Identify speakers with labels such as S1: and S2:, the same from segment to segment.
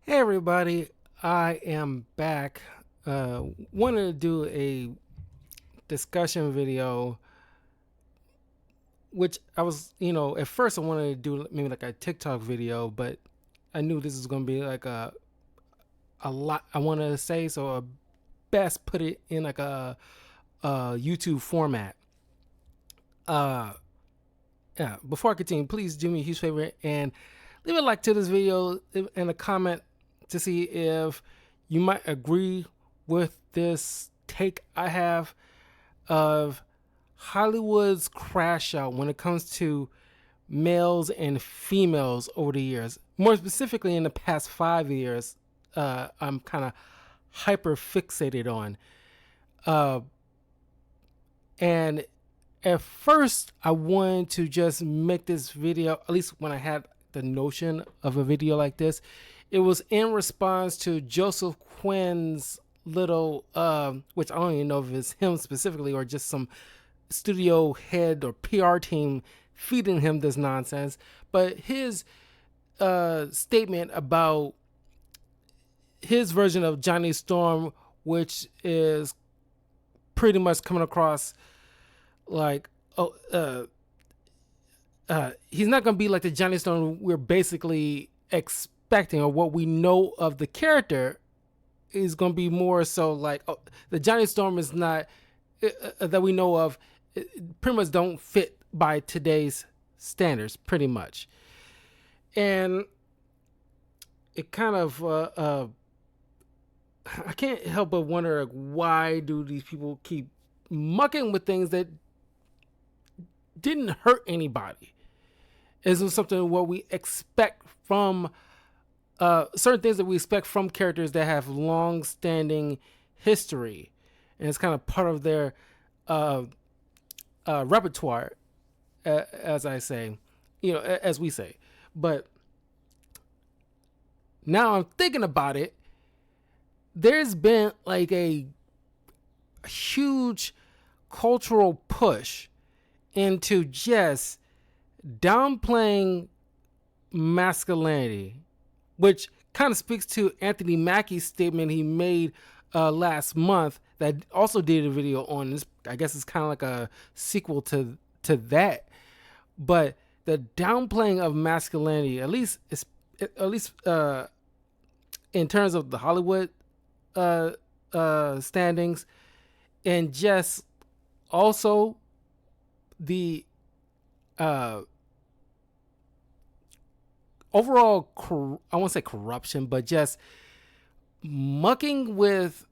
S1: Hey everybody, I am back. Wanted to do a discussion video, which I was, at first I wanted to do maybe like a TikTok video, but I knew this was going to be like a lot I wanted to say, so I best put it in like a YouTube format. Uh, yeah. Before I continue, please do me a huge favor and leave a like to this video and a comment to see if you might agree with this take I have of Hollywood's crash out when it comes to males and females over the years. More specifically, in the past 5 years, I'm kind of hyper fixated on. Uh, and at first, I wanted to just make this video, at least when I had the notion of a video like this, it was in response to Joseph Quinn's little, which I don't even know if it's him specifically or just some studio head or PR team feeding him this nonsense. But his statement about his version of Johnny Storm, which is pretty much coming across like, he's not going to be like the Johnny Storm we're basically expecting, or what we know of the character is going to be more so like, the Johnny Storm is not that we know of, pretty much don't fit by today's standards, pretty much. And it kind of, I can't help but wonder, like, why do these people keep mucking with things that didn't hurt anybody? Is something what we expect from certain things that we expect from characters that have long-standing history, and it's kind of part of their repertoire, as I say, as we say. But now I'm thinking about it. There's been like a huge cultural push into just downplaying masculinity, which kind of speaks to Anthony Mackie's statement he made last month that also did a video on this. I guess it's kind of like a sequel to that. But the downplaying of masculinity, at least in terms of the Hollywood standings, and just also the overall, I won't say corruption, but just mucking with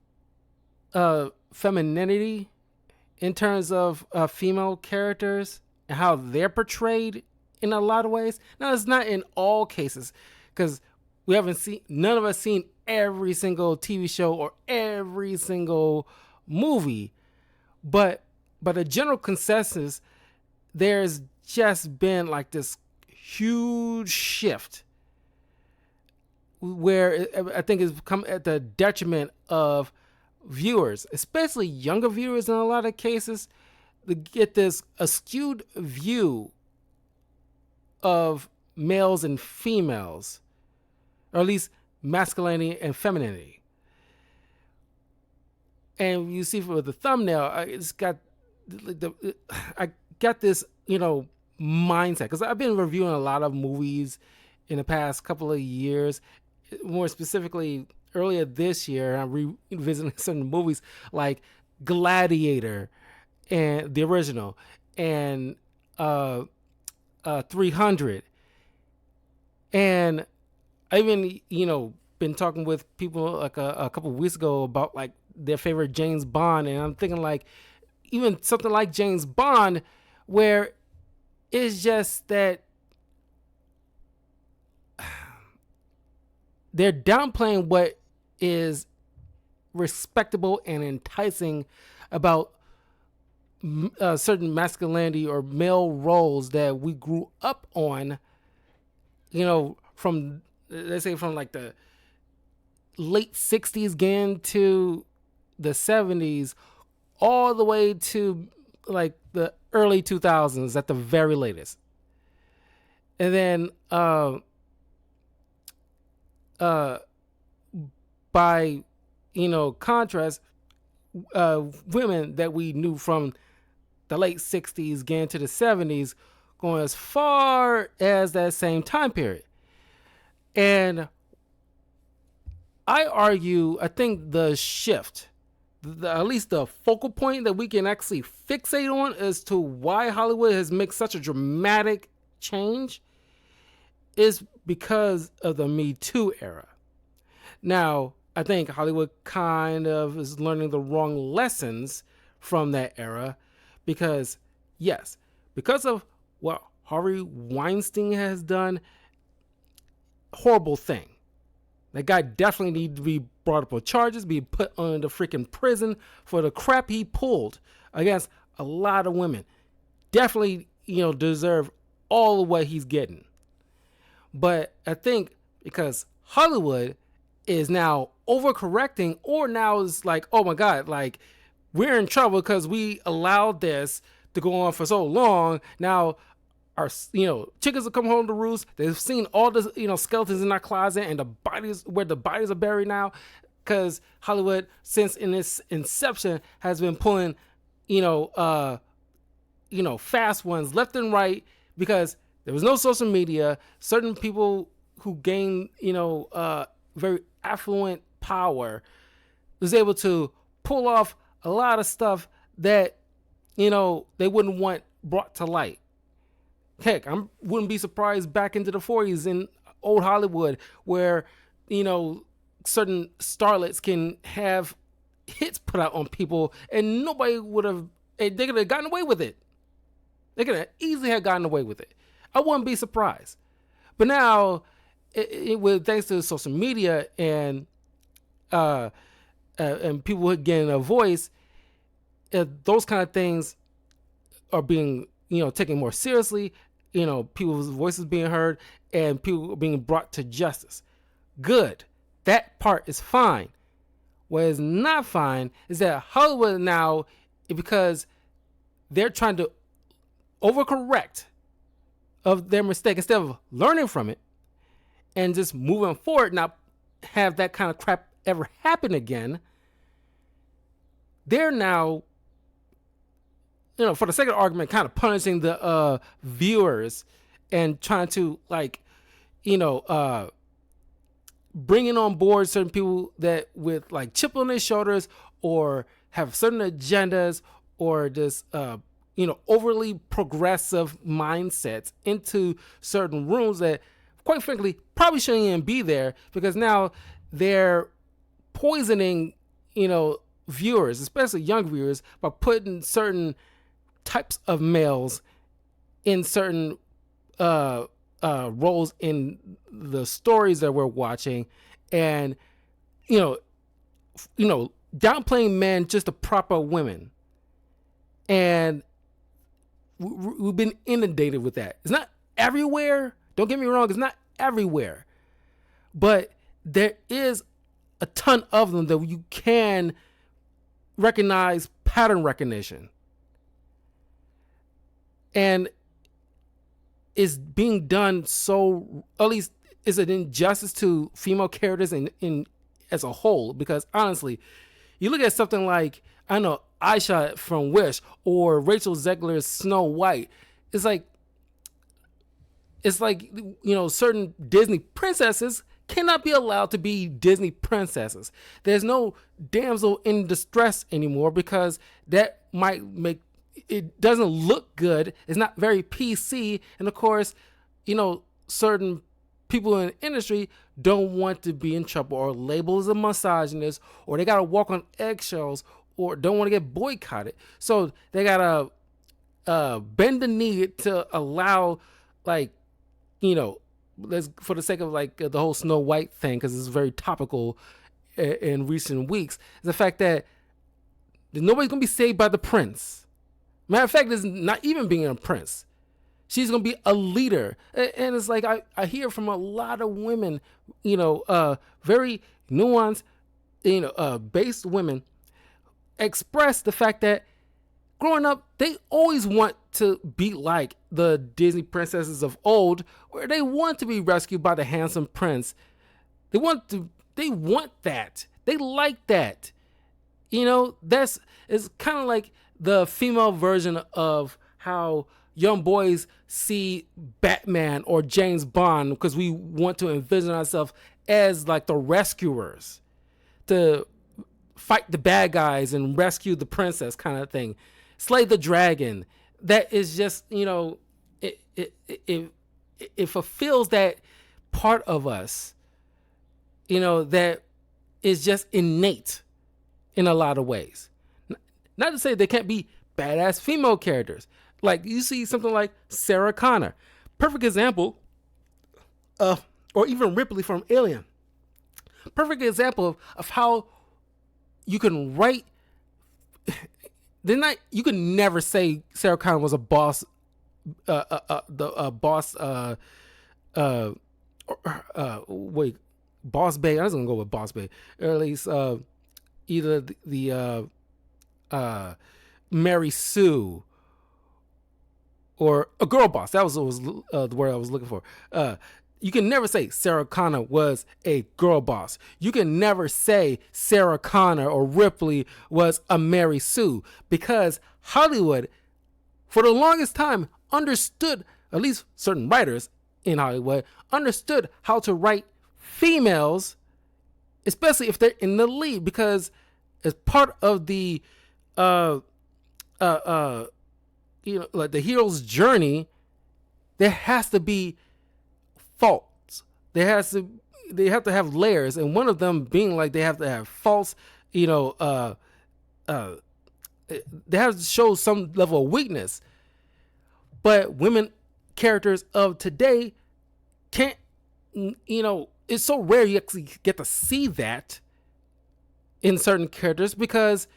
S1: femininity in terms of female characters and how they're portrayed in a lot of ways. Now, it's not in all cases, because none of us seen every single TV show or every single movie, but a general consensus, there's just been like this huge shift where I think it's come at the detriment of viewers, especially younger viewers in a lot of cases, to get this skewed view of males and females, or at least masculinity and femininity. And you see with the thumbnail, I got this, mindset, because I've been reviewing a lot of movies in the past couple of years. More specifically, earlier this year, I'm revisiting certain movies like Gladiator and the original, and 300. And I even, been talking with people like a couple of weeks ago about like their favorite James Bond, and I'm thinking like even something like James Bond, where it's just that they're downplaying what is respectable and enticing about certain masculinity or male roles that we grew up on, from, let's say, from like the late 60s getting to the 70s, all the way to like the early 2000s at the very latest. And then by, contrast, women that we knew from the late 60s getting to the 70s going as far as that same time period. And I think the shift, at least the focal point that we can actually fixate on as to why Hollywood has made such a dramatic change is because of the Me Too era. Now, I think Hollywood kind of is learning the wrong lessons from that era because, yes, because of what Harvey Weinstein has done, horrible thing. That guy definitely needs to be brought up on charges, be put under freaking prison for the crap he pulled against a lot of women. Definitely, deserve all of what he's getting. But I think because Hollywood is now overcorrecting, or now is like, oh my God, like we're in trouble because we allowed this to go on for so long. Now our, chickens will come home to roost. They've seen all the, skeletons in our closet and the bodies where the bodies are buried now, because Hollywood, since in its inception, has been pulling, fast ones left and right because there was no social media. Certain people who gained, very affluent power was able to pull off a lot of stuff that, they wouldn't want brought to light. Heck, I wouldn't be surprised back into the 40s in old Hollywood where, certain starlets can have hits put out on people and nobody would have, they could have gotten away with it. They could have easily have gotten away with it. I wouldn't be surprised. But now, with thanks to social media and people getting a voice, those kind of things are being, taken more seriously. People's voices being heard and people being brought to justice. Good. That part is fine. What is not fine is that Hollywood now, because they're trying to overcorrect of their mistake instead of learning from it and just moving forward, not have that kind of crap ever happen again, they're now, for the sake of argument, kind of punishing the viewers and trying to bringing on board certain people that with like chip on their shoulders or have certain agendas or just overly progressive mindsets into certain rooms that, quite frankly, probably shouldn't even be there, because now they're poisoning, viewers, especially young viewers, by putting certain types of males in certain roles in the stories that we're watching, and downplaying men just to prop up women. And we've been inundated with that. It's not everywhere. Don't get me wrong. It's not everywhere, but there is a ton of them that you can recognize pattern recognition. And is being done so, at least is an injustice to female characters in as a whole, because honestly, you look at something like, I know, Aisha from Wish or Rachel Zegler's Snow White, it's like certain Disney princesses cannot be allowed to be Disney princesses. There's no damsel in distress anymore, because that might make it doesn't look good. It's not very PC. And of course, certain people in the industry don't want to be in trouble or labeled as a misogynist, or they got to walk on eggshells, or don't want to get boycotted. So they got to bend the knee to allow, let's, for the sake of the whole Snow White thing, because it's very topical in recent weeks, is the fact that nobody's going to be saved by the prince. Matter of fact, it's not even being a prince. She's going to be a leader. And it's like, I hear from a lot of women, very nuanced, based women, express the fact that growing up, they always want to be like the Disney princesses of old, where they want to be rescued by the handsome prince. They they want that. They like that. You know, it's kind of like the female version of how young boys see Batman or James Bond, because we want to envision ourselves as like the rescuers to fight the bad guys and rescue the princess, kind of thing, slay the dragon. That is just, you know, it fulfills that part of us, you know, that is just innate in a lot of ways. Not to say there can't be badass female characters. Like you see something like Sarah Connor, perfect example of, or even Ripley from Alien, perfect example of how you can write. You can never say Sarah Connor was a boss, boss. Wait, Boss Babe. I was gonna go with Boss Babe, or at least either the Mary Sue or a girl boss. That was the word I was looking for. You can never say Sarah Connor was a girl boss. You can never say Sarah Connor or Ripley was a Mary Sue, because Hollywood, for the longest time, understood, at least certain writers in Hollywood, understood how to write females, especially if they're in the lead, because as part of the you know, like the hero's journey, there has to be faults. They have to have layers, and one of them being like they have to have faults. You know, they have to show some level of weakness. But women characters of today can't. You know, it's so rare you actually get to see that in certain characters, because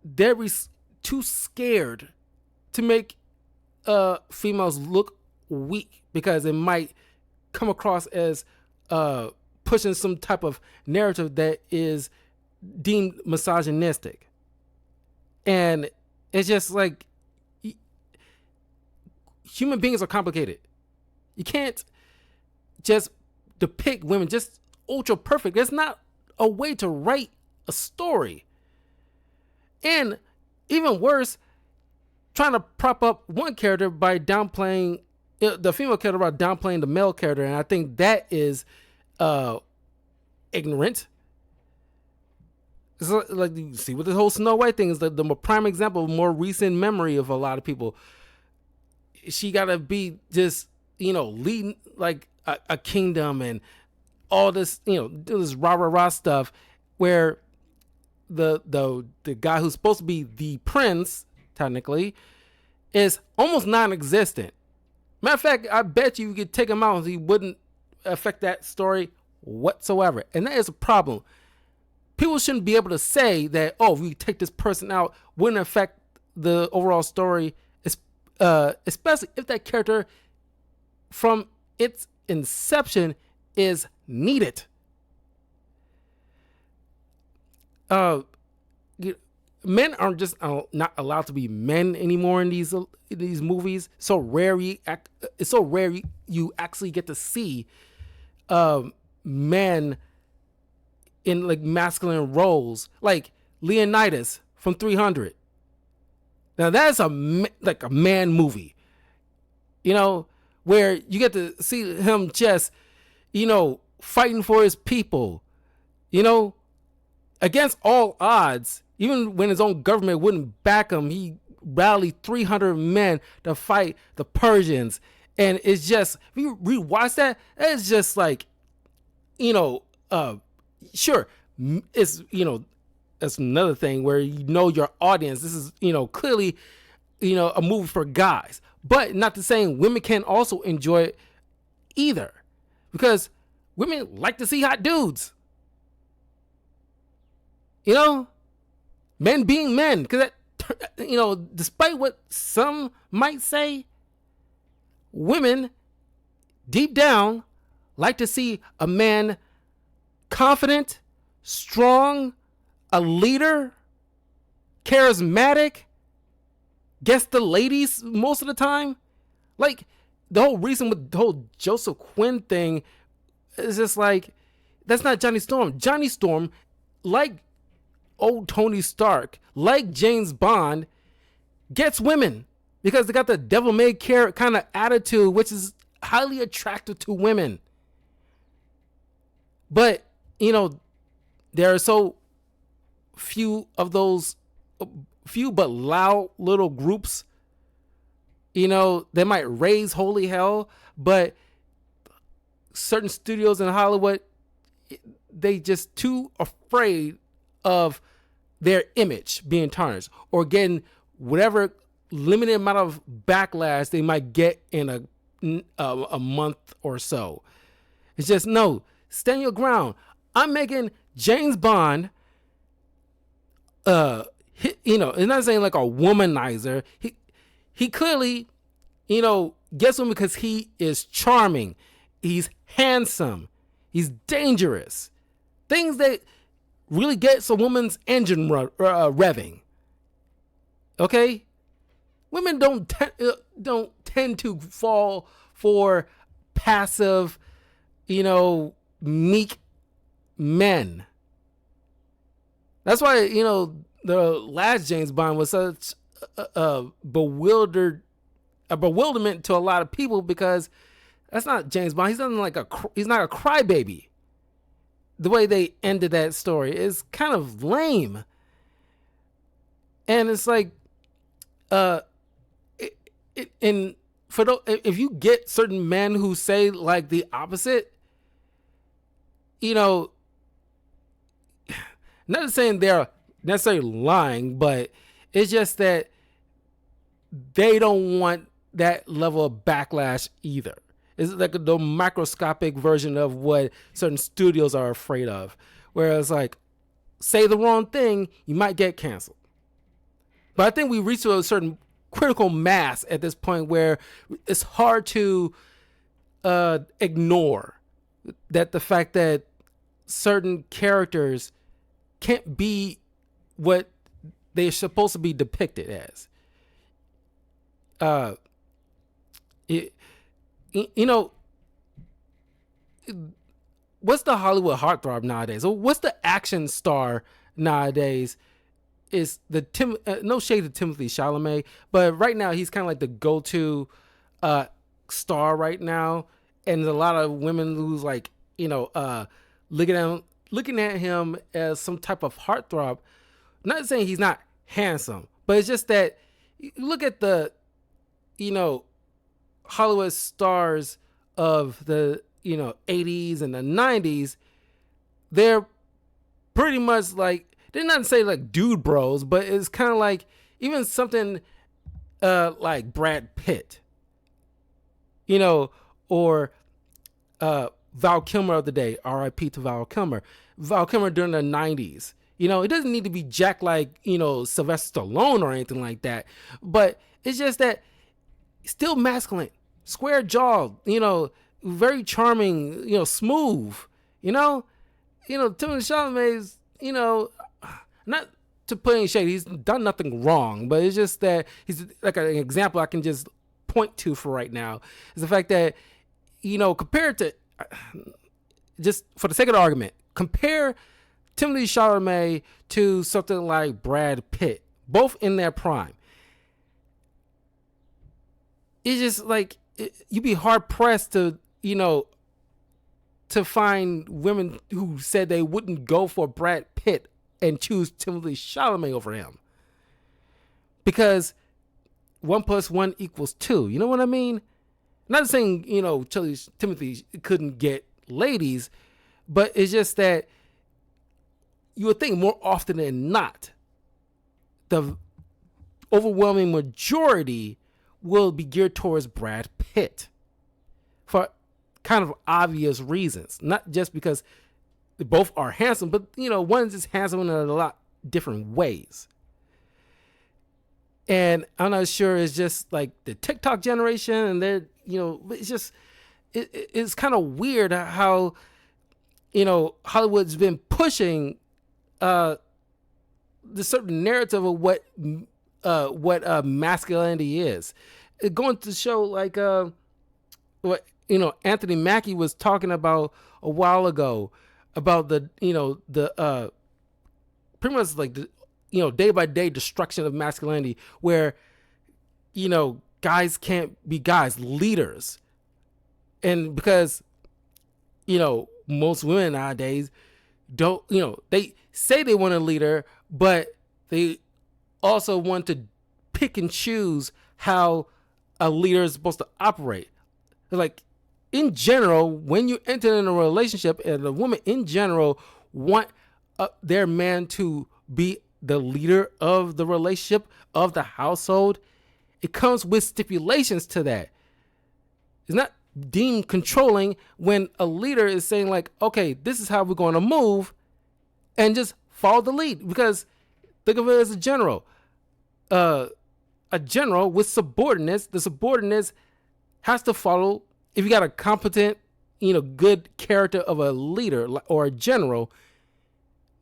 S1: they're too scared to make females look weak, because it might come across as pushing some type of narrative that is deemed misogynistic. And it's just like, human beings are complicated. You can't just depict women just ultra perfect. There's not a way to write a story. And even worse, trying to prop up one character by downplaying the female character, by downplaying the male character. And I think that is ignorant. It's like, you see with the whole Snow White thing is the prime example of more recent memory of a lot of people. She gotta be just, you know, leading like a kingdom and all this, you know, do this rah stuff, where the guy who's supposed to be the prince, technically, is almost non-existent. Matter of fact, I bet you could take him out and he wouldn't affect that story whatsoever. And that is a problem. People shouldn't be able to say that, oh, if we take this person out, wouldn't affect the overall story, especially if that character from its inception is needed. Men are just not allowed to be men anymore in these movies. So rare, it's so rare you actually get to see men in like masculine roles, like Leonidas from 300. Now that's like a man movie, you know, where you get to see him just, you know, fighting for his people, you know, against all odds. Even when his own government wouldn't back him, he rallied 300 men to fight the Persians. And it's just, if you rewatch that, it's just like, you know, sure, it's, you know, that's another thing where you know your audience. This is, you know, clearly, you know, a movie for guys. But not to saying women can also enjoy it either, because women like to see hot dudes. You know, men being men, because that, you know, despite what some might say, women deep down like to see a man confident, strong, a leader, charismatic, gets the ladies most of the time. Like, the whole reason with the whole Joseph Quinn thing is just like, That's not Johnny Storm. Johnny Storm, like old Tony Stark, like James Bond, gets women because they got the devil may care kind of attitude, which is highly attractive to women. But, there are so few but loud little groups, they might raise holy hell, but certain studios in Hollywood, they just too afraid of their image being tarnished or getting whatever limited amount of backlash they might get in a month or so. It's just, no, stand your ground. I'm making James Bond, it's not saying like a womanizer. He clearly, gets him because he is charming. He's handsome. He's dangerous. Things that really gets a woman's engine revving. Okay? Women don't tend to fall for passive, meek men. That's why, the last James Bond was such a bewilderment to a lot of people, because that's not James Bond. He's not a crybaby. The way they ended that story is kind of lame. And it's like, if you get certain men who say like the opposite, not saying they're necessarily lying, but it's just that they don't want that level of backlash either. It's like the microscopic version of what certain studios are afraid of, whereas like, say the wrong thing, you might get canceled. But I think we reached a certain critical mass at this point where it's hard to ignore that the fact that certain characters can't be what they're supposed to be depicted as. What's the Hollywood heartthrob nowadays? Or what's the action star nowadays? Is the no shade to Timothy Chalamet, but right now he's kind of like the go-to star right now, and there's a lot of women who's like, looking at him as some type of heartthrob. Not saying he's not handsome, but it's just that you look at the, Hollywood stars of the, 80s and the 90s. They're pretty much like, they're not say like dude bros, but it's kind of like even something like Brad Pitt, or Val Kilmer of the day, R.I.P. to Val Kilmer. Val Kilmer during the 90s. It doesn't need to be jacked like, Sylvester Stallone or anything like that. But it's just that still masculine, square jawed, very charming, smooth, Timothy Chalamet's, not to put any shade, he's done nothing wrong, but it's just that he's like an example I can just point to for right now is the fact that, compared to, just for the sake of the argument, compare Timothy Chalamet to something like Brad Pitt, both in their prime. It's just like, you'd be hard pressed to, to find women who said they wouldn't go for Brad Pitt and choose Timothy Chalamet over him. Because 1 + 1 = 2. You know what I mean? Not saying, Timothy couldn't get ladies, but it's just that you would think more often than not, the overwhelming majority will be geared towards Brad Pitt for kind of obvious reasons. Not just because they both are handsome, but, one's just handsome in a lot different ways. And I'm not sure it's just like the TikTok generation and they're, it's just, it's kind of weird how, Hollywood's been pushing the certain narrative of what masculinity is. It going to show like what Anthony Mackie was talking about a while ago, about the pretty much like the day by day destruction of masculinity, where guys can't be guys, leaders. And because most women nowadays don't, they say they want a leader, but they also want to pick and choose how a leader is supposed to operate. Like, in general, when you enter in a relationship, and the woman in general want their man to be the leader of the relationship, of the household, it comes with stipulations to that. It's not deemed controlling when a leader is saying like, okay, this is how we're going to move, and just follow the lead. Because think of it as a general. A general with subordinates, the subordinates has to follow. If you got a competent, good character of a leader or a general,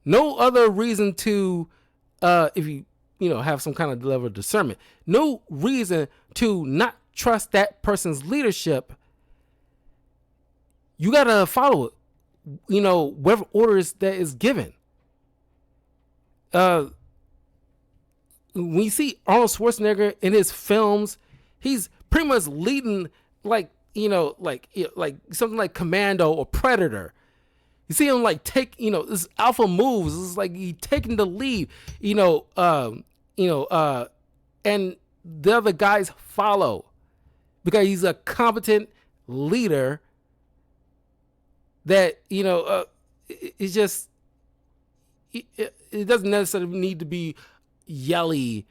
S1: no other reason to, if you, have some kind of level of discernment, no reason to not trust that person's leadership. You got to follow it, whatever orders that is given. When you see Arnold Schwarzenegger in his films, he's pretty much leading like something like Commando or Predator. You see him like take, this alpha moves. It's like he taking the lead, and the other guys follow because he's a competent leader that, it's just, it doesn't necessarily need to be yelly,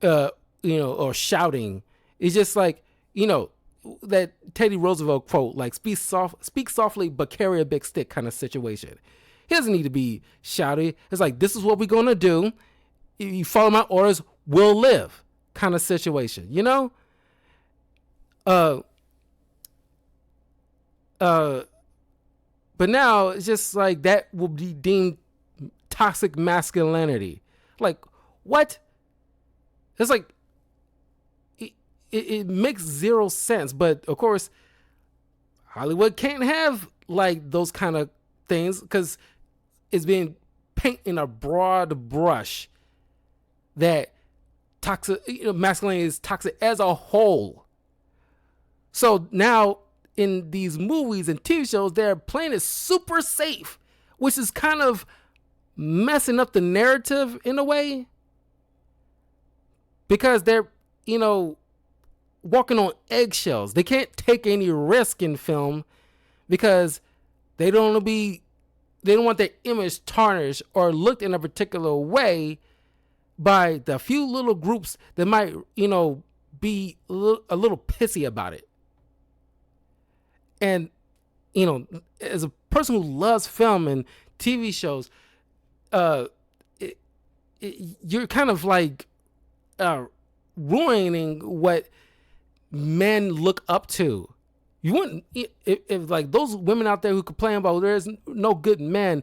S1: or shouting. It's just like, that Teddy Roosevelt quote, like, speak softly, but carry a big stick kind of situation. He doesn't need to be shouty. It's like, this is what we're going to do. If you follow my orders, we'll live kind of situation, but now it's just like that will be deemed toxic masculinity. Like, what? It's like, it makes zero sense. But of course, Hollywood can't have like those kind of things because it's being painted in a broad brush that toxic, masculinity is toxic as a whole. So now in these movies and TV shows, they're playing it super safe, which is kind of messing up the narrative in a way, because they're, walking on eggshells. They can't take any risk in film because they don't want their image tarnished or looked in a particular way by the few little groups that might, be a little pissy about it. And, as a person who loves film and TV shows, you're kind of like ruining what men look up to. You wouldn't, if like those women out there who complain about there's no good men,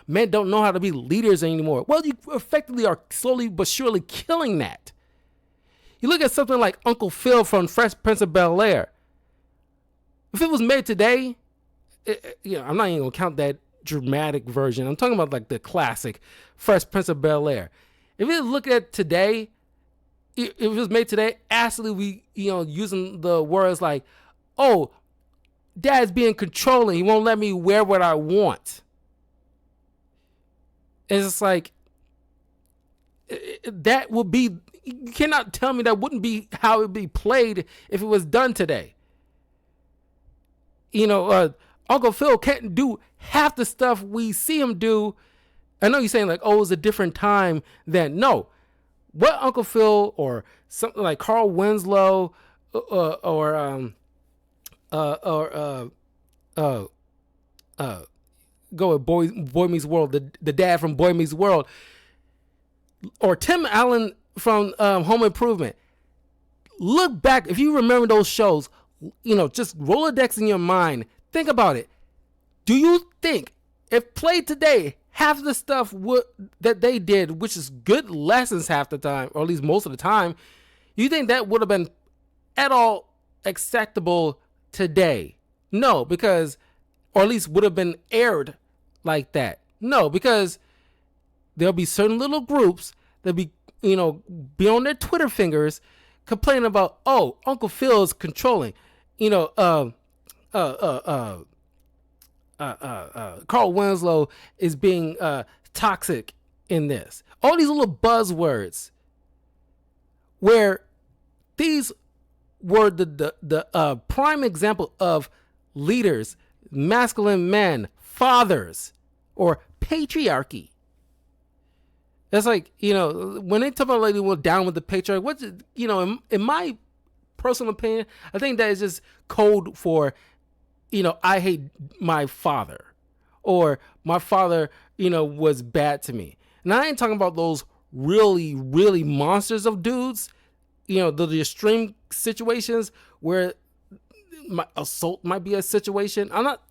S1: men don't know how to be leaders anymore. Well, you effectively are slowly but surely killing that. You look at something like Uncle Phil from Fresh Prince of Bel-Air. If it was made today, I'm not even gonna count that dramatic version. I'm talking about like the classic Fresh Prince of Bel-Air. If you look at today, if it was made today, absolutely, using the words like, oh, dad's being controlling, he won't let me wear what I want. It's just like, that would be, you cannot tell me that wouldn't be how it would be played if it was done today. Uncle Phil can't do half the stuff we see him do. I know you're saying like, oh, it was a different time then. No, what Uncle Phil or something like Carl Winslow go with Boy Meets World, the dad from Boy Meets World, or Tim Allen from Home Improvement. Look back, if you remember those shows, just Rolodex in your mind. Think about it. Do you think if played today, half the stuff that they did, which is good lessons half the time, or at least most of the time, you think that would have been at all acceptable today? No, because or at least would have been aired like that. No, because there'll be certain little groups that be, be on their Twitter fingers complaining about, oh, Uncle Phil's controlling, Carl Winslow is being toxic in this. All these little buzzwords where these were the prime example of leaders, masculine men, fathers, or patriarchy. That's like, when they talk about like, well, down with the patriarchy, what's, in my personal opinion, I think that is just code for, I hate my father, or my father, was bad to me. And I ain't talking about those really, really monsters of dudes, the extreme situations where assault might be a situation. I'm not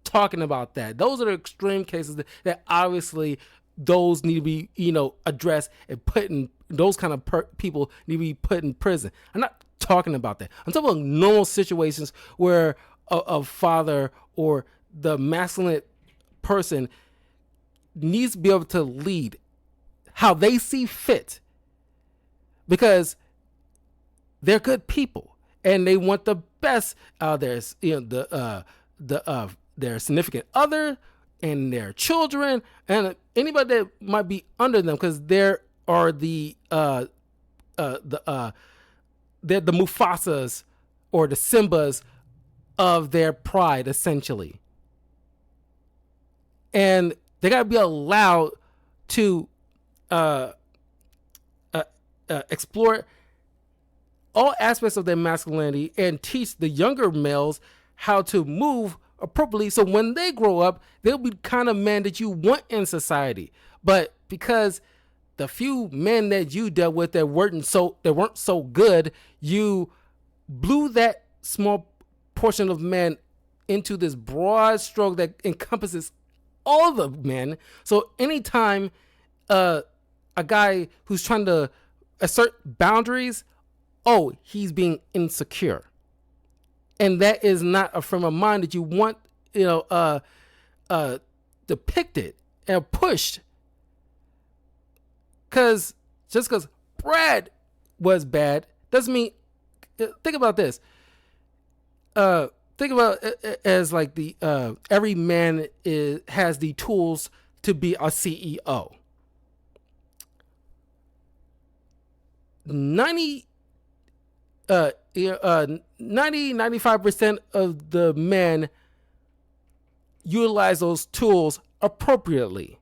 S1: talking about that. Those are the extreme cases that obviously those need to be, addressed and put in, those kind of people need to be put in prison. I'm not talking about that. I'm talking about normal situations where a father or the masculine person needs to be able to lead how they see fit, because they're good people and they want the best out of their significant other and their children and anybody that might be under them, because there are they're the Mufasas or the Simbas of their pride, essentially. And they got to be allowed to explore all aspects of their masculinity and teach the younger males how to move appropriately, so when they grow up, they'll be the kind of men that you want in society. But because the few men that you dealt with that weren't so good, you blew that small portion of men into this broad stroke that encompasses all the men. So anytime a guy who's trying to assert boundaries, oh, he's being insecure. And that is not a frame of mind that you want, depicted and pushed. Because just because Brad was bad doesn't mean. Think about this. Think about it as like the every man has the tools to be a CEO. 95% of the men utilize those tools appropriately.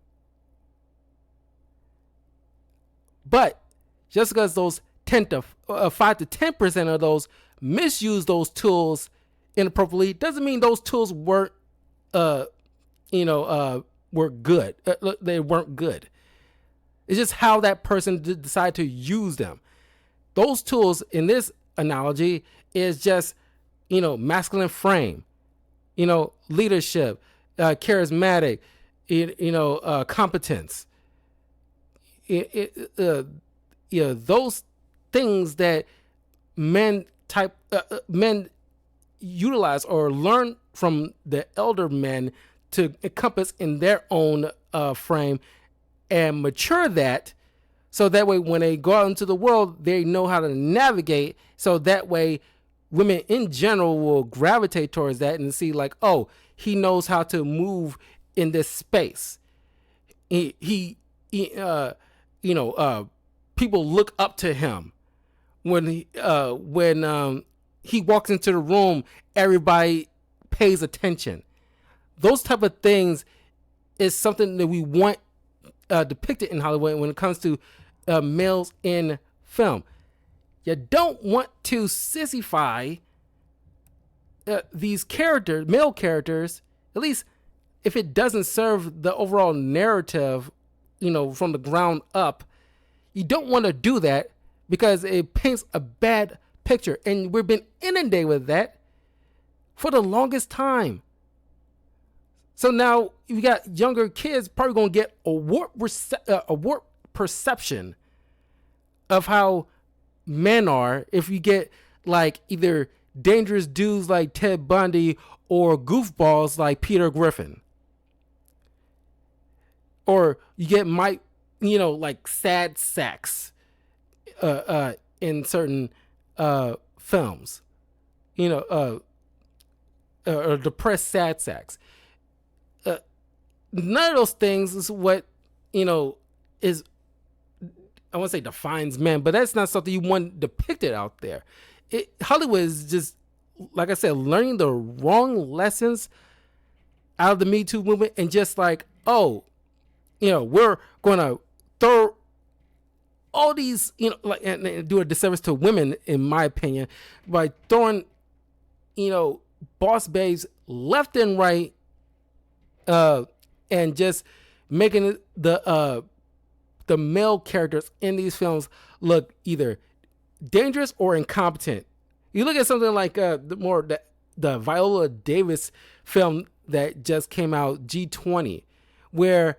S1: But just because those 5 to 10% of those misuse those tools inappropriately doesn't mean those tools weren't were good. They weren't good. It's just how that person decided to use them. Those tools in this analogy is just, masculine frame, leadership, charismatic, competence. Those things that men utilize or learn from the elder men to encompass in their own frame and mature that. So that way, when they go out into the world, they know how to navigate. So that way, women in general will gravitate towards that and see like, oh, he knows how to move in this space. People look up to him. When he walks into the room, everybody pays attention. Those type of things is something that we want depicted in Hollywood when it comes to males in film. You don't want to sissify these male characters, at least if it doesn't serve the overall narrative, from the ground up. You don't want to do that because it paints a bad picture. And we've been inundated with that for the longest time. So now you got younger kids probably going to get a warped perception of how men are if you get like either dangerous dudes like Ted Bundy or goofballs like Peter Griffin. Or you get Mike, like sad sacks in certain films, or depressed sad sacks. None of those things is what, is, I won't say defines men, but that's not something you want depicted out there. Hollywood is just, like I said, learning the wrong lessons out of the Me Too movement, and just like, oh, we're going to throw all these, and do a disservice to women, in my opinion, by throwing, boss babes left and right, and just making the male characters in these films look either dangerous or incompetent. You look at something like the Viola Davis film that just came out, G20, where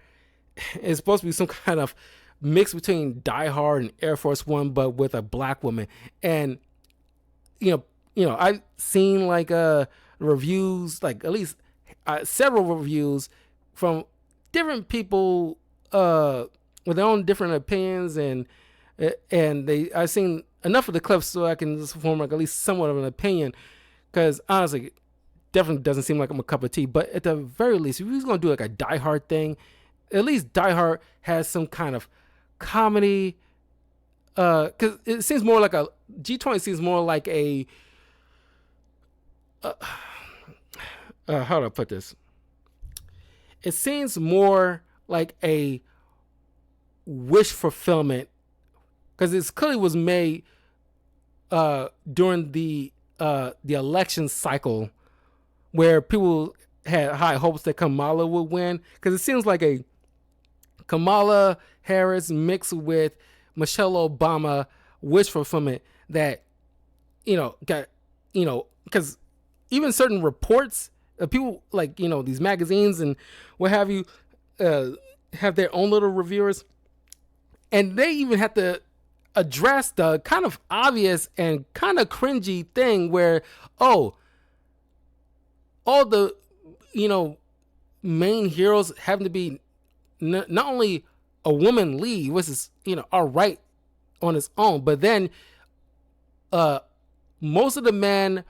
S1: it's supposed to be some kind of mix between Die Hard and Air Force One, but with a black woman. And I've seen like reviews, like at least several reviews from different people with their own different opinions, and I've seen enough of the clips so I can just form like at least somewhat of an opinion, because honestly, definitely doesn't seem like I'm a cup of tea. But at the very least, if he's going to do like a Die Hard thing, at least Die Hard has some kind of comedy, because it seems more like G20 seems more like a how do I put this? It seems more like a wish fulfillment, because it clearly was made during the election cycle, where people had high hopes that Kamala would win, because it seems like a Kamala Harris mixed with Michelle Obama wish fulfillment that got, because even certain reports, people like these magazines and what have you, have their own little reviewers, and they even have to address the kind of obvious and kind of cringy thing where, all the main heroes having to be not only a woman lead, which is all right on its own, but then most of the men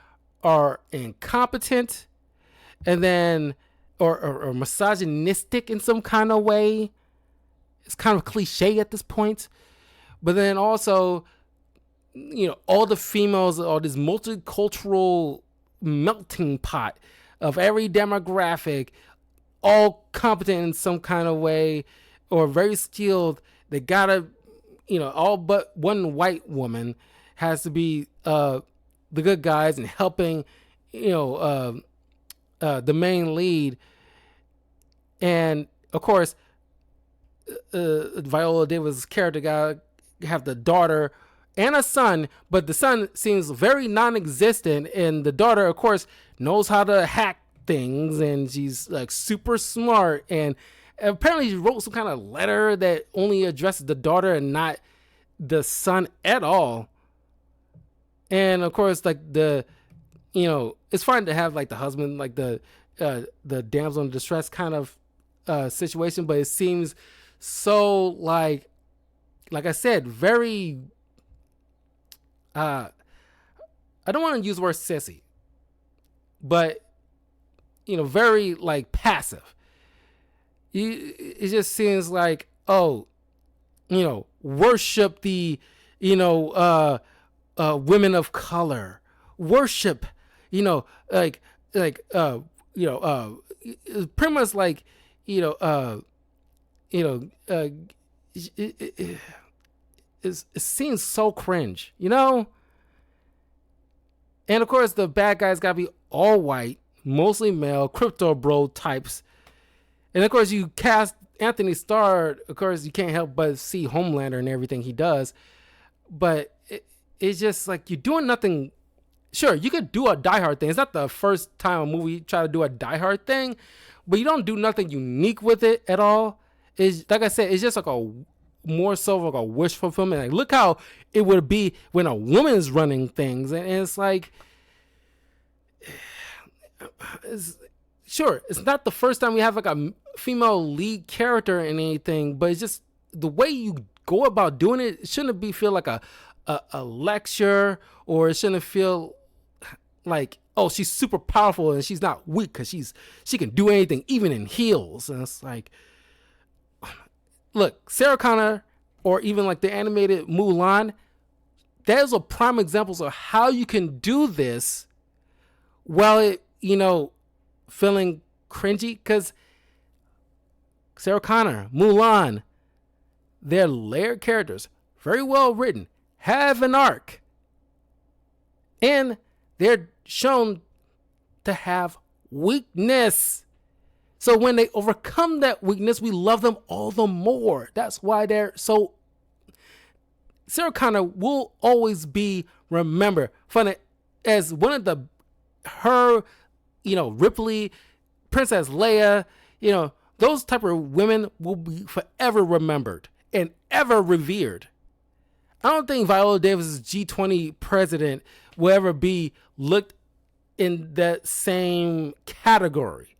S1: are incompetent, and then or misogynistic in some kind of way. It's kind of cliche at this point. But then also, all the females are this multicultural melting pot of every demographic, all competent in some kind of way, or very skilled. They gotta, all but one white woman has to be the good guys and helping, the main lead. And of course, Viola Davis' character got have the daughter and a son, but the son seems very non-existent, and the daughter, of course, knows how to hack things, and she's like super smart, and apparently she wrote some kind of letter that only addresses the daughter and not the son at all. And of course, like it's fine to have like the husband, like the damsel in distress kind of situation, but it seems so like I said, very I don't want to use the word sissy, but very like passive. It just seems like, worship the women of color, worship, pretty much like it seems so cringe, And of course, the bad guys gotta be all white, mostly male, crypto bro types. And of course, you cast Anthony Starr. Of course, you can't help but see Homelander and everything he does. But it's just like you're doing nothing. Sure, you could do a Die Hard thing. It's not the first time a movie try to do a Die Hard thing, but you don't do nothing unique with it at all. It's like I said, it's just like a more so like a wish fulfillment. Like, look how it would be when a woman's running things, and it's like, it's, sure, it's not the first time we have like a female lead character in anything, but it's just the way you go about doing it. It shouldn't be feel like a lecture, or it shouldn't feel like, oh, she's super powerful and she's not weak because she can do anything, even in heels. And it's like, look, Sarah Connor, or even like the animated Mulan, those are prime examples of how you can do this while it, feeling cringy. Because Sarah Connor, Mulan, they're layered characters, very well written, have an arc, and they're shown to have weakness. So when they overcome that weakness, we love them all the more. That's why they're so. Sarah Connor will always be remembered as one of Ripley, Princess Leia, those type of women will be forever remembered and ever revered. I don't think Viola Davis's G20 president will ever be looked in that same category,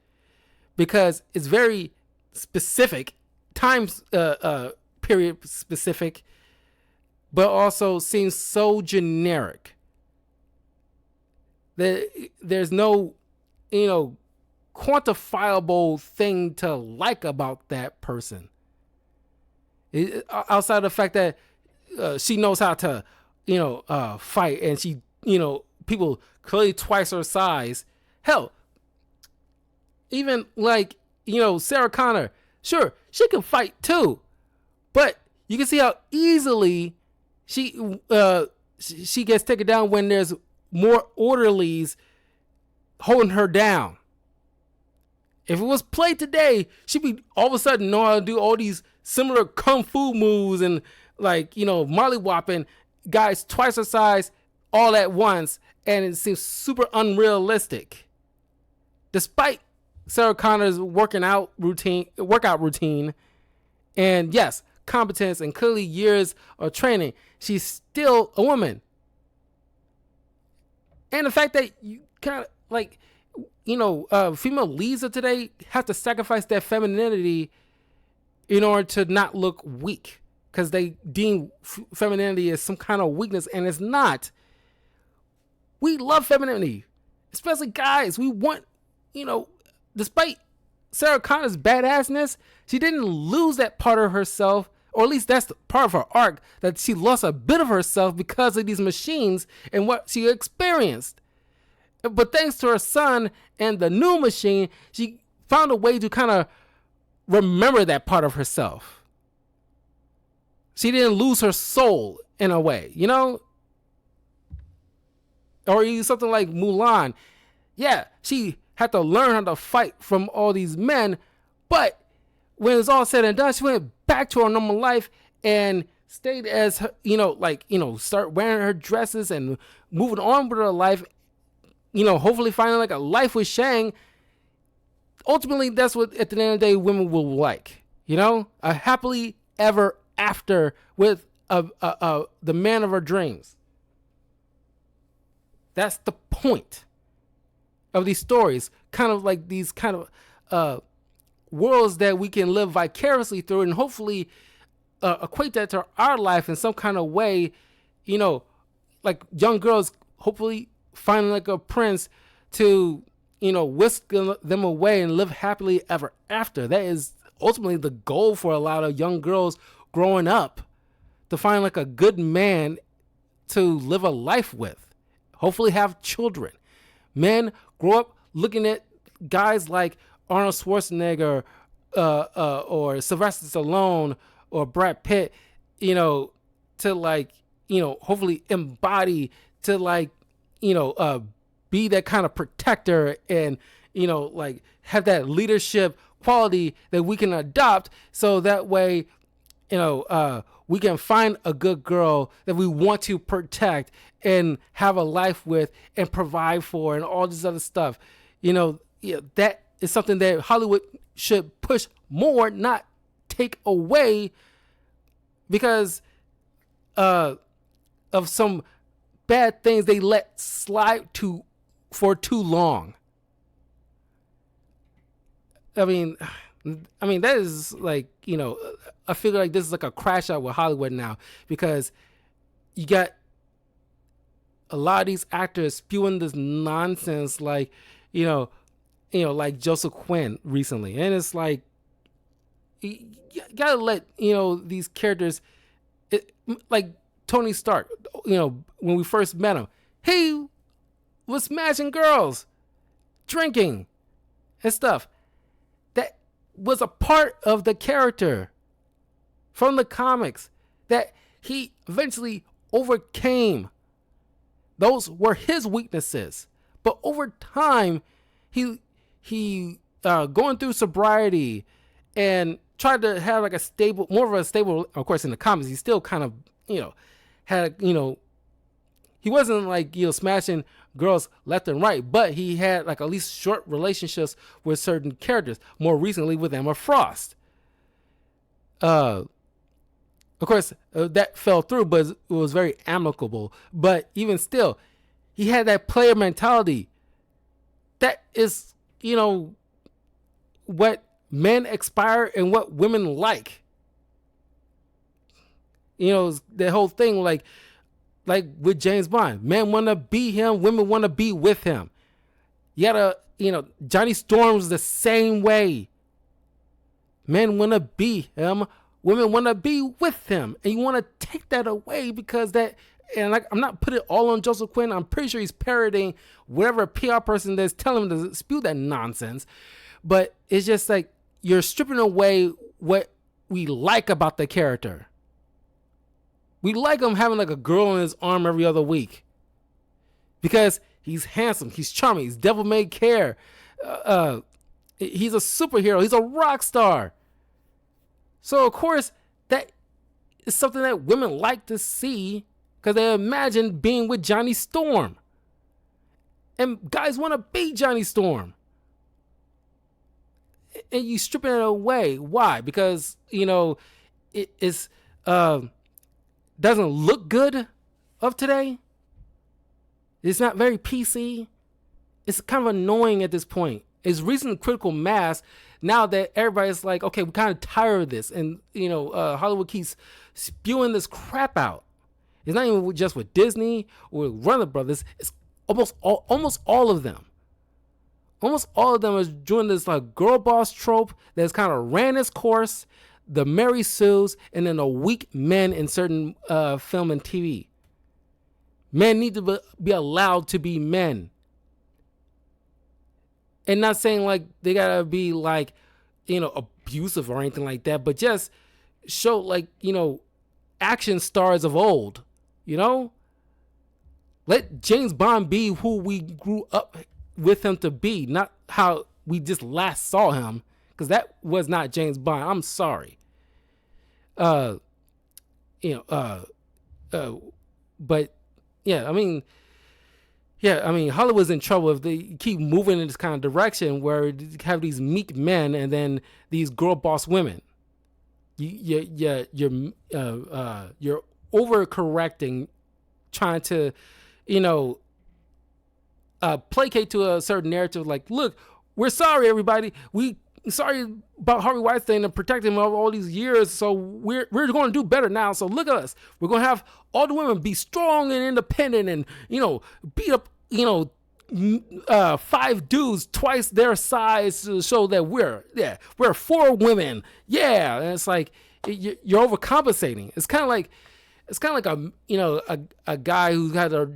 S1: because it's very specific, times period specific, but also seems so generic that there's no, quantifiable thing to like about that person. Outside of the fact that she knows how to, fight, and she, people clearly twice her size. Hell, even like, Sarah Connor, sure, she can fight too, but you can see how easily she gets taken down when there's more orderlies holding her down. If it was played today, she'd be all of a sudden know how to do all these similar kung fu moves and mollywopping guys twice her size all at once, and it seems super unrealistic. Despite Sarah Connor's workout routine, and yes, competence and clearly years of training, she's still a woman. And the fact that you kind of like, female leads of today have to sacrifice their femininity in order to not look weak, because they deem femininity as some kind of weakness, and it's not. We love femininity, especially guys. We want, despite Sarah Connor's badassness, she didn't lose that part of herself, or at least that's the part of her arc, that she lost a bit of herself because of these machines and what she experienced. But thanks to her son and the new machine, she found a way to kind of remember that part of herself. She didn't lose her soul in a way, Or something like Mulan. Yeah, she had to learn how to fight from all these men, but when it's all said and done, she went back to her normal life and stayed as her, start wearing her dresses and moving on with her life, hopefully finding like a life with Shang. Ultimately, that's what at the end of the day women will like, a happily ever after with the man of her dreams. That's the point of these stories, kind of like these kind of worlds that we can live vicariously through, and hopefully equate that to our life in some kind of way. Like young girls hopefully finding like a prince to, whisk them away and live happily ever after. That is ultimately the goal for a lot of young girls growing up, to find like a good man to live a life with, hopefully have children. Men grow up looking at guys like Arnold Schwarzenegger or Sylvester Stallone or Brad Pitt, to like, hopefully embody, to like, be that kind of protector and, like have that leadership quality that we can adopt, so that way, we can find a good girl that we want to protect and have a life with and provide for and all this other stuff. That is something that Hollywood should push more, not take away, because of some bad things they let slide for too long. I mean, that is like, I feel like this is like a crash out with Hollywood now, because you got a lot of these actors spewing this nonsense, like, you know, like Joseph Quinn recently, and it's like, you gotta let these characters, like Tony Stark, when we first met him, he was smashing girls, drinking, and stuff. That was a part of the character from the comics that he eventually overcame. Those were his weaknesses, but over time, he going through sobriety and tried to have like more of a stable. Of course, in the comics, he still kind of had he wasn't like smashing girls left and right, but he had like at least short relationships with certain characters. More recently with Emma Frost. Of course, that fell through, but it was very amicable. But even still, he had that player mentality. That is, what men aspire and what women like. The whole thing, like with James Bond, men want to be him, women want to be with him. You gotta, Johnny Storm's the same way. Men want to be him, women want to be with him, and you want to take that away because that. And like, I'm not putting it all on Joseph Quinn. I'm pretty sure he's parroting whatever PR person that's telling him to spew that nonsense. But it's just like you're stripping away what we like about the character. We like him having like a girl on his arm every other week because he's handsome, he's charming, he's devil may care. He's a superhero, he's a rock star. So of course that is something that women like to see because they imagine being with Johnny Storm. And guys want to be Johnny Storm. And you stripping it away. Why? Because, it is doesn't look good of today. It's not very PC. It's kind of annoying at this point. It's reaching critical mass now that everybody's like, okay, we're kind of tired of this. And, Hollywood keeps spewing this crap out. It's not even just with Disney or with Warner Brothers. It's almost all of them. Almost all of them is doing this like girl boss trope that's kind of ran its course. The Mary Sues, and then the weak men in certain film and TV. Men need to be allowed to be men. And not saying like they gotta be like, abusive or anything like that, but just show like, action stars of old, Let James Bond be who we grew up with him to be, not how we just last saw him, because that was not James Bond. I'm sorry. But yeah, Hollywood's in trouble if they keep moving in this kind of direction where you have these meek men and then these girl boss women. You're overcorrecting, trying to, placate to a certain narrative. Like, look, we're sorry, everybody. Sorry about Harvey Weinstein and protecting him all these years. So we're going to do better now. So look at us. We're going to have all the women be strong and independent and, beat up, 5 dudes twice their size to show that we're 4 women. Yeah. And it's like, you're overcompensating. It's kind of like a guy who had a,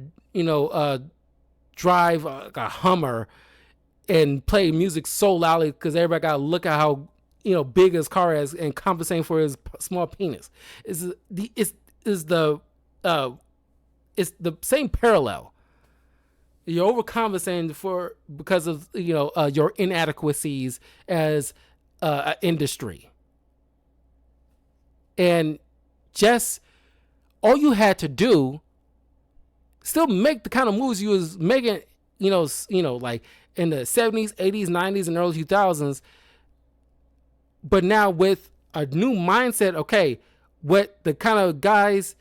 S1: drive a Hummer and play music so loudly because everybody got to look at how big his car is and compensating for his small penis. It's the same parallel. You're overcompensating because of your inadequacies as an industry, and just all you had to do, still make the kind of moves you was making, like in the 70s, 80s, 90s, and early 2000s, but now with a new mindset. Okay, what the kind of guys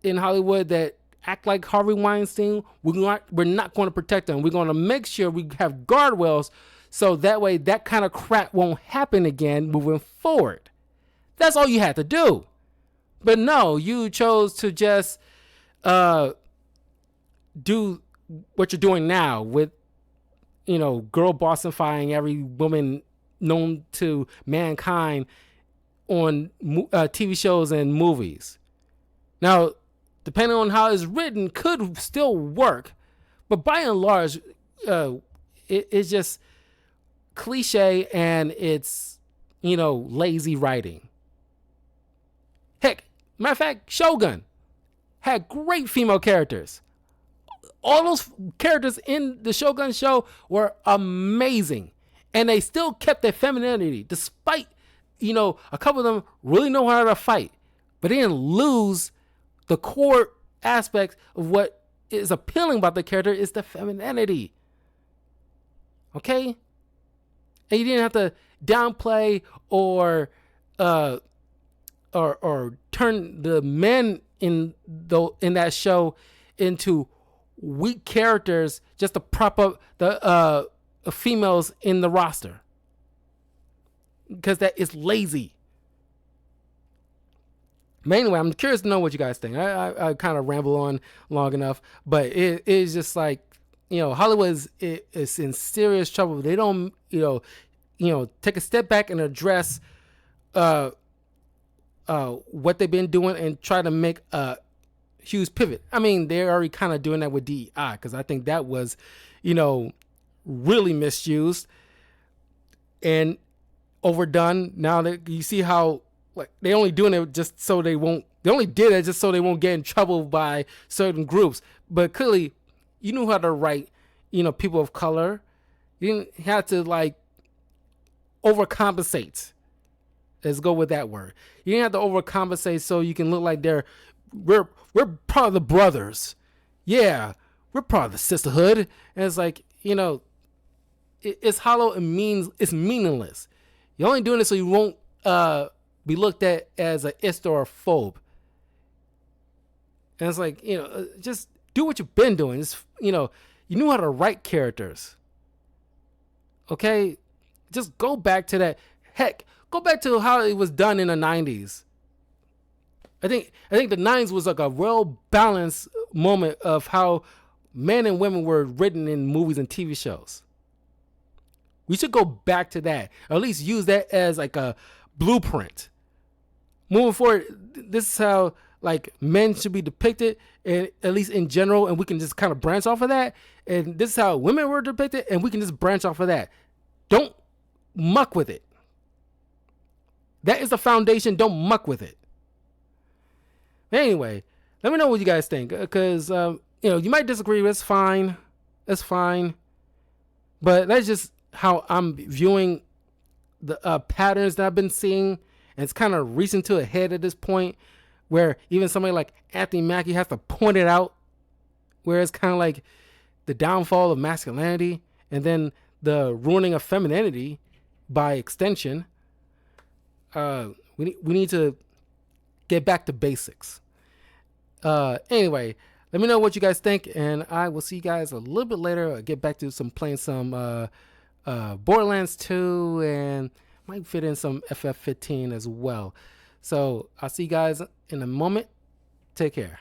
S1: in Hollywood that act like Harvey Weinstein, we're not going to protect them. We're going to make sure we have guardrails so that way that kind of crap won't happen again moving forward. That's all you had to do. But no, you chose to just do what you're doing now with, girl bossifying every woman known to mankind on TV shows and movies. Now, depending on how it's written, could still work, but by and large, it's just cliche and it's, lazy writing. Heck, matter of fact, Shogun had great female characters. All those characters in the Shogun show were amazing. And they still kept their femininity, despite, a couple of them really know how to fight. But they didn't lose the core aspects of what is appealing about the character is the femininity. Okay? And you didn't have to downplay or turn the men in that show into weak characters just to prop up the females in the roster, because that is lazy. But anyway, I'm curious to know what you guys think. I kind of ramble on long enough, but it is just like, Hollywood is in serious trouble. They don't take a step back and address what they've been doing and try to make a huge pivot. I mean, they're already kind of doing that with DEI, because I think that was, really misused and overdone. Now that you see how, like, they only doing it just so they only did it just so they won't get in trouble by certain groups. But clearly, you knew how to write, people of color. You didn't have to overcompensate. Let's go with that word. You didn't have to overcompensate so you can look like we're part of the brothers. Yeah, we're part of the sisterhood. And it's like, it's hollow and it's meaningless. You're only doing it so you won't be looked at as an ist or a phobe. And it's like, just do what you've been doing. It's, you knew how to write characters. Okay? Just go back to that. Heck, go back to how it was done in the 90s. I think the 90s was like a well balanced moment of how men and women were written in movies and TV shows. We should go back to that, or at least use that as like a blueprint. Moving forward, this is how men should be depicted, and at least in general, and we can just kind of branch off of that. And this is how women were depicted, and we can just branch off of that. Don't muck with it. That is the foundation. Don't muck with it. Anyway, let me know what you guys think, because you might disagree. That's fine. That's fine. But that's just how I'm viewing the patterns that I've been seeing, and it's kind of reaching to a head at this point, where even somebody like Anthony Mackie has to point it out, where it's kind of like the downfall of masculinity and then the ruining of femininity by extension. We need to get back to basics. Anyway, let me know what you guys think, and I will see you guys a little bit later. I'll get back to playing some Borderlands 2, and might fit in some FF15 as well. So I'll see you guys in a moment. Take care.